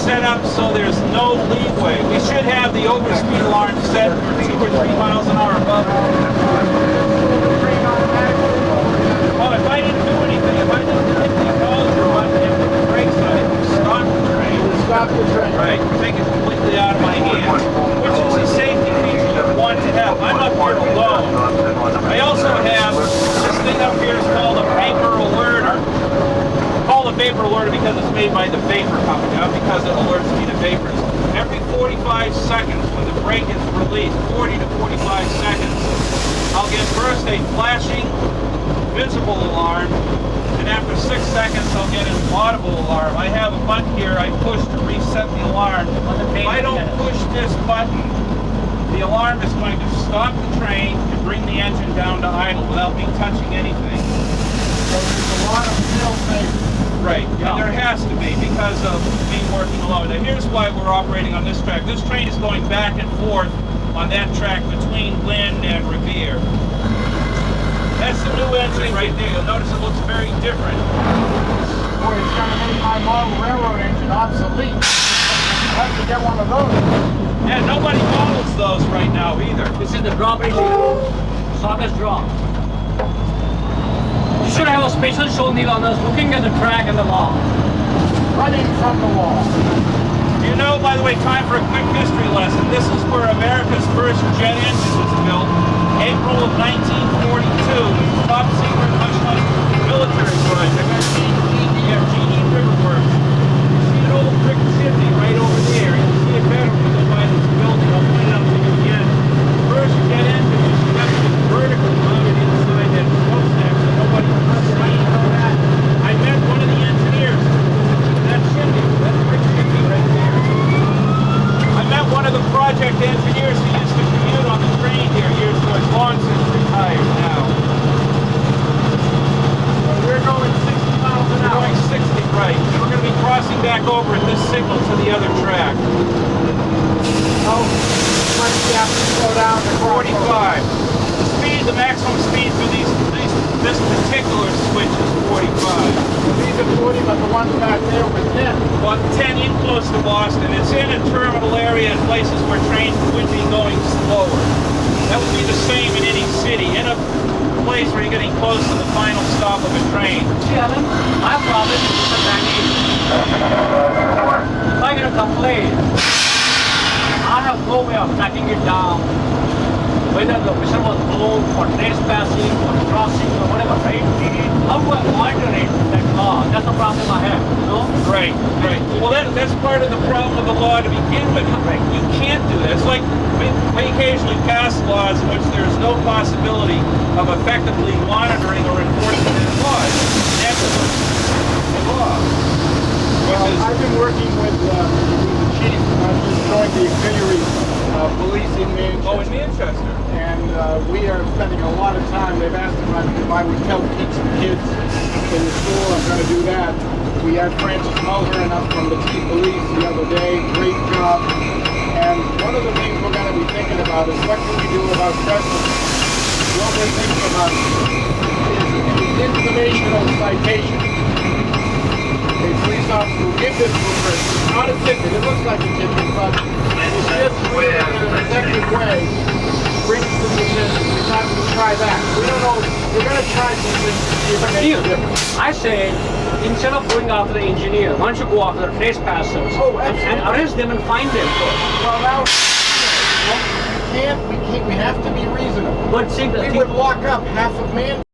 set up so there's no leeway. We should have the overspeed alarm set for 2 or 3 miles an hour above. Oh, if I didn't do anything, if I didn't hit the acknowledger button and put the brakes on it, stop the train. Stop the train. Right, take it completely out of my hands, which is a safety feature you want to have. I'm up here alone. I also have this thing up here is called a vapor alerter. Call it vapor alerter because it's made by the vapor company, not because it alerts me to vapors. Every 45 seconds when the brake is released, 40 to 45 seconds, I'll get first a flashing visible alarm, and after 6 seconds I'll get an audible alarm. I have a button here I push to reset the alarm. If I don't push this button, the alarm is going to stop the train and bring the engine down to idle without me touching anything. So there's a lot of fail-safe. Right, and there has to be because of me working alone. Now here's why we're operating on this track. This train is going back and forth on that track between Lynn and Revere. That's the new engine right there. You'll notice it looks very different. Boy, it's going to make my model railroad engine obsolete. I have to get one of those. Yeah, nobody models those right now either. This is the drawbridge here. Sockets drop. You should have a special show needle on us looking at the track and the law. Running from the wall. You know, by the way, time for a quick history lesson. This is where America's first jet engine was built. April of 1942. Top secret hush-hush military project. GE River Works. You see an old brick chimney right over there. You can see it better when you go by this building. I'll point it out to you again. The first jet engine was kept vertically mounted inside that smokestack so nobody could see. I met one of the engineers. That chimney, that brick chimney right there. I met one of the project engineers who used to commute on the train here years ago. He's long since retired now. So we're going 60 miles an hour. We're going 60 right. We're going to be crossing back over at this signal to the other track. How much do you have to slow down to 45. The speed, the maximum speed for this particular switch is 45. These are 40, but the ones back there were 10. Well, 10 in close to Boston. It's in a terminal area in places where trains would be going slower. That would be the same in any city. In a place where you're getting close to the final stop of a train. See, Alan, my problem is disadvantage. If I get a complaint, I have no way of tracking it down. Whether the officer was blown for trespassing or crossing or whatever, right? How do I monitor it, that law? That's the problem I have, you know? Right, right. Well, that's part of the problem of the law to begin with. Right. You can't do that. It's like we occasionally pass laws in which there's no possibility of effectively monitoring or enforcing that law. That's the law. I've been working with the chief. I've just joined the auxiliary police in Manchester. Oh, in Manchester. And we are spending a lot of time. They've asked if I would help teach some kids in the school. I'm going to do that. We had Francis Mulhern up from the chief police the other day. Great job. And one of the things we're going to be thinking about is what can we do about trespassing? What we're thinking about is informational citation. A police officer will give this to a person. Not a ticket. It looks like a ticket, but it's just in an effective way. Brings them to attention. We thought we'd try that. We don't know. We're going to try some things to see if it makes a difference. I say, instead of going after the engineer, why don't you go after the trespassers and arrest them and find them first? Well, now we have to be reasonable. But see, We would lock up half of man.